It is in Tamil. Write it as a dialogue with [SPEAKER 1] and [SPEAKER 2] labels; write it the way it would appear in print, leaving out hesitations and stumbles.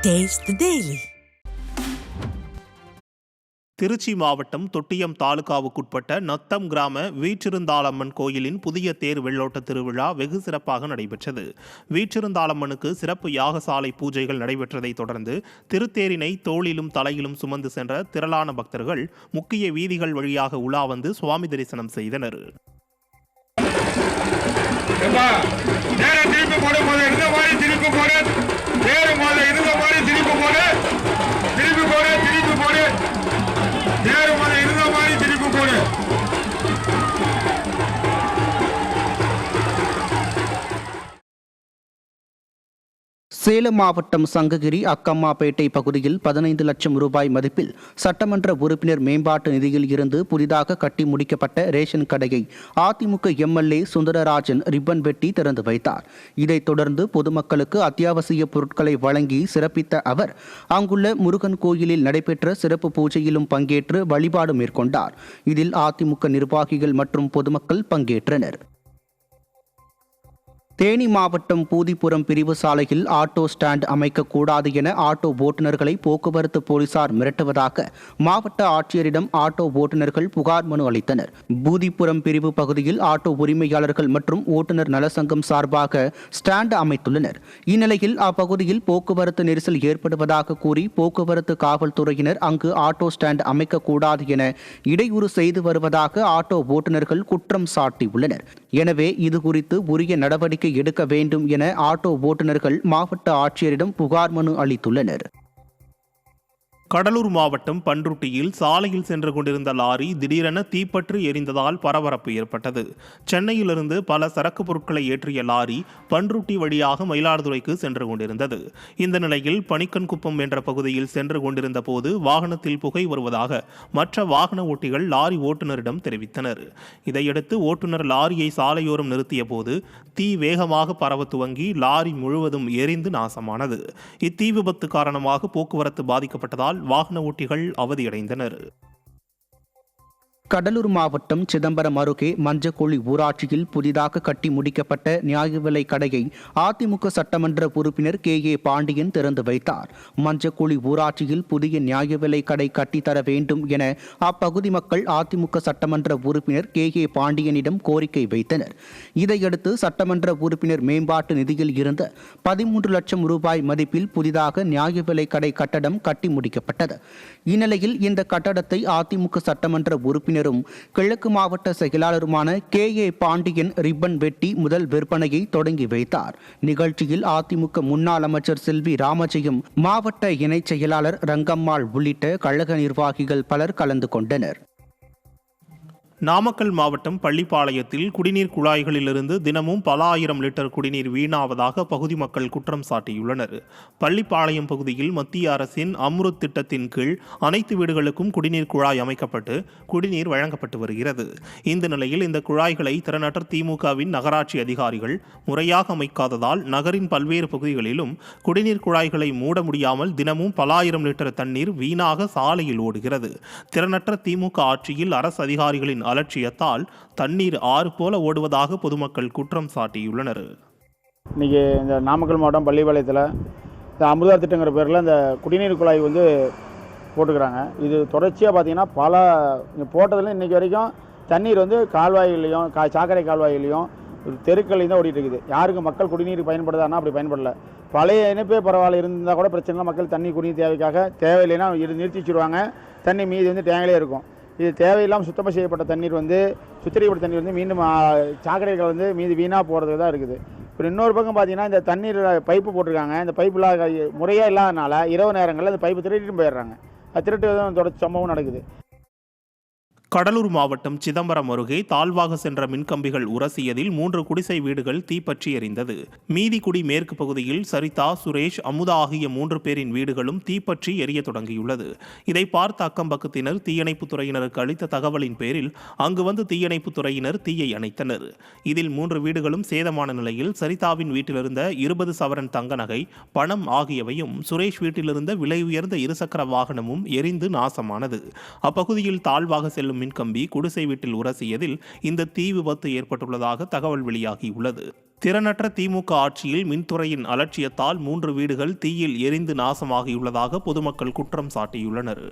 [SPEAKER 1] Taste the Daily.
[SPEAKER 2] திருச்சி மாவட்டம் தொட்டியம் தாலுகாவுக்குட்பட்ட நத்தம் கிராம வீற்றிருந்தாளம்மன் கோயிலின் புதிய தேர் வெள்ளோட்ட திருவிழா வெகு சிறப்பாக நடைபெற்றது. வீற்றிருந்தாளம்மனுக்கு சிறப்பு யாகசாலை பூஜைகள் நடைபெற்றதைத் தொடர்ந்து திருத்தேரினை தோளிலும் தலையிலும் சுமந்து சென்ற திரளான பக்தர்கள் முக்கிய வீதிகள் வழியாக உலா வந்து சுவாமி தரிசனம் செய்தனர்.
[SPEAKER 3] சேலம் மாவட்டம் சங்ககிரி அக்கம்மாப்பேட்டை பகுதியில் 15 லட்சம் ரூபாய் மதிப்பில் சட்டமன்ற உறுப்பினர் மேம்பாட்டு நிதியில் இருந்து புதிதாக கட்டி முடிக்கப்பட்ட ரேஷன் கடையை அதிமுக எம்எல்ஏ சுந்தரராஜன் ரிப்பன் வெட்டி திறந்து வைத்தார். இதைத் தொடர்ந்து பொதுமக்களுக்கு அத்தியாவசிய பொருட்களை வழங்கி சிறப்பித்த அவர் அங்குள்ள முருகன் கோயிலில் நடைபெற்ற சிறப்பு பூஜையிலும் பங்கேற்று வழிபாடு மேற்கொண்டார். இதில் அதிமுக நிர்வாகிகள் மற்றும் பொதுமக்கள் பங்கேற்றனர். தேனி மாவட்டம் பூதிப்புரம் பிரிவு சாலையில் ஆட்டோ ஸ்டாண்ட் அமைக்கக்கூடாது என ஆட்டோ ஓட்டுநர்களை போக்குவரத்து போலீசார் மிரட்டுவதாக மாவட்ட ஆட்சியரிடம் ஆட்டோ ஓட்டுநர்கள் புகார் மனு அளித்தனர். பூதிப்புரம் பிரிவு பகுதியில் ஆட்டோ உரிமையாளர்கள் மற்றும் ஓட்டுநர் நலசங்கம் சார்பாக ஸ்டாண்ட் அமைத்துள்ளனர். இந்நிலையில் அப்பகுதியில் போக்குவரத்து நெரிசல் ஏற்படுவதாக கூறி போக்குவரத்து காவல்துறையினர் அங்கு ஆட்டோ ஸ்டாண்ட் அமைக்கக்கூடாது என இடையூறு செய்து வருவதாக ஆட்டோ ஓட்டுநர்கள் குற்றம் சாட்டியுள்ளனர். எனவே இதுகுறித்து உரிய நடவடிக்கை எடுக்க வேண்டும் என ஆட்டோ ஓட்டுநர்கள் மாவட்ட ஆட்சியரிடம் புகார் மனு அளித்துள்ளனர்.
[SPEAKER 2] கடலூர் மாவட்டம் பன்ருட்டியில் சாலையில் சென்று கொண்டிருந்த லாரி திடீரென தீப்பற்றி எரிந்ததால் பரபரப்பு ஏற்பட்டது. சென்னையிலிருந்து பல சரக்கு பொருட்களை ஏற்றிய லாரி பன்ருட்டி வழியாக மயிலாடுதுறைக்கு சென்று கொண்டிருந்தது. இந்த நிலையில் பனிக்கன்குப்பம் என்ற பகுதியில் சென்று கொண்டிருந்த போது வாகனத்தில் புகை வருவதாக மற்ற வாகன ஓட்டிகள் லாரி ஓட்டுநரிடம் தெரிவித்தனர். இதையடுத்து ஓட்டுநர் லாரியை சாலையோரம் நிறுத்திய போது தீ வேகமாக பரவ துவங்கி லாரி முழுவதும் எரிந்து நாசமானது. இத்தீ விபத்து காரணமாக போக்குவரத்து பாதிக்கப்பட்டதால் வாகன ஓட்டிகள் அவதியடைந்தனர்.
[SPEAKER 3] கடலூர் மாவட்டம் சிதம்பரம் அருகே மஞ்சக்குழி ஊராட்சியில் புதிதாக கட்டி முடிக்கப்பட்ட நியாய விலை கடையை அதிமுக சட்டமன்ற உறுப்பினர் KA பாண்டியன் திறந்து வைத்தார். மஞ்சக்குழி ஊராட்சியில் புதிய நியாய விலை கடை கட்டித்தர வேண்டும் என அப்பகுதி மக்கள் அதிமுக சட்டமன்ற உறுப்பினர் KA பாண்டியனிடம் கோரிக்கை வைத்தனர். இதையடுத்து சட்டமன்ற உறுப்பினர் மேம்பாட்டு நிதியில் இருந்த 13 லட்சம் ரூபாய் மதிப்பில் புதிதாக நியாய விலை கடை கட்டடம் கட்டி முடிக்கப்பட்டது. இந்நிலையில் இந்த கட்டடத்தை அதிமுக சட்டமன்ற உறுப்பினர் கிழக்கு மாவட்ட செயலாளருமான KA பாண்டியன் ரிப்பன் வெட்டி முதல் விற்பனையை தொடங்கி வைத்தார். நிகழ்ச்சியில் அதிமுக முன்னாள் அமைச்சர் செல்வி ராமஜெயம், மாவட்ட இணைச் செயலாளர் ரங்கம்மாள் உள்ளிட்ட கழக நிர்வாகிகள் பலர் கலந்து கொண்டனர்.
[SPEAKER 2] நாமக்கல் மாவட்டம் பள்ளிப்பாளையத்தில் குடிநீர் குழாய்களிலிருந்து தினமும் பல ஆயிரம் லிட்டர் குடிநீர் வீணாவதாக பகுதி மக்கள் குற்றம் சாட்டியுள்ளனர். பள்ளிப்பாளையம் பகுதியில் மத்திய அரசின் அம்ருத் திட்டத்தின் கீழ் அனைத்து வீடுகளுக்கும் குடிநீர் குழாய் அமைக்கப்பட்டு குடிநீர் வழங்கப்பட்டு வருகிறது. இந்த நிலையில் இந்த குழாய்களை திறனற்ற திமுகவின் நகராட்சி அதிகாரிகள் முறையாக அமைக்காததால் நகரின் பல்வேறு பகுதிகளிலும் குடிநீர் குழாய்களை மூட முடியாமல் தினமும் பல ஆயிரம் லிட்டர் தண்ணீர் வீணாக சாலையில் ஓடுகிறது. திறனற்ற திமுக ஆட்சியில் அரசு அதிகாரிகளின் அலட்சியத்தால் தண்ணீர் ஆறு போல ஓடுவதாக பொதுமக்கள் குற்றம் சாட்டியுள்ளனர்.
[SPEAKER 4] இன்றைக்கி இந்த நாமக்கல் மாவட்டம் பள்ளிப்பாளையத்தில் இந்த அமிர்தா திட்டங்கிற பேரில் இந்த குடிநீர் குழாய் போட்டுக்கிறாங்க. இது தொடர்ச்சியாக பார்த்தீங்கன்னா பல போட்டதில் இன்றைக்கி வரைக்கும் தண்ணீர் கால்வாயிலையும் சாக்கடை கால்வாயிலையும் தெருக்கள்லையும் தான் ஓடிட்டு இருக்குது. யாருக்கு மக்கள் குடிநீர் பயன்படுதானா அப்படி பயன்படலை. பழைய இணைப்பே பரவாயில்ல இருந்தால் கூட பிரச்சனை. மக்கள் தண்ணி குடிநீர் தேவைக்காக தேவையில்லைன்னா நிறுத்தி வச்சுருவாங்க. தண்ணி மீதி டேங்கிலே இருக்கும். இது தேவையில்லாமல் சுத்தமாக செய்யப்பட்ட தண்ணீர் சுத்திகரிக்கப்பட்ட தண்ணீர் மீண்டும் சாக்கடைகள் மீதி வீணாக போகிறது தான் இருக்குது. இப்போ இன்னொரு பக்கம் பார்த்தீங்கன்னா இந்த தண்ணீர் பைப்பு போட்டிருக்காங்க. இந்த பைப்புலாம் முறையாக இல்லாதனால இரவு நேரங்களில் அந்த பைப்பு திருட்டிட்டு போயிடுறாங்க. அது திருட்டு தொடர்ச்சி சம்பவம் நடக்குது.
[SPEAKER 2] கடலூர் மாவட்டம் சிதம்பரம் அருகே தாழ்வாக சென்ற மின்கம்பிகள் உரசியதில் 3 குடிசை வீடுகள் தீப்பற்றி எரிந்தது. மீதிக்குடி மேற்கு பகுதியில் சரிதா, சுரேஷ், அமுதா ஆகிய 3 பேரின் வீடுகளும் தீப்பற்றி எரிய தொடங்கியுள்ளது. இதை பார்த்த அக்கம்பக்கத்தினர் தீயணைப்புத் துறையினருக்கு அளித்த தகவலின் பேரில் அங்கு வந்து தீயணைப்புத் துறையினர் தீயை அணைத்தனர். இதில் 3 வீடுகளும் சேதமான நிலையில் சரிதாவின் வீட்டிலிருந்த 20 சவரன் தங்க நகை, பணம் ஆகியவையும், சுரேஷ் வீட்டிலிருந்த விலை உயர்ந்த இருசக்கர வாகனமும் எரிந்து நாசமானது. அப்பகுதியில் தாழ்வாக செல்லும் மின்கம்பி குடிசை வீட்டில் உரசியதில் இந்த தீ விபத்து ஏற்பட்டுள்ளதாக தகவல் வெளியாகியுள்ளது. திறனற்ற திமுக ஆட்சியில் மின்துறையின் அலட்சியத்தால் 3 வீடுகள் தீயில் எரிந்து நாசமாகியுள்ளதாக பொதுமக்கள் குற்றம் சாட்டியுள்ளனர்.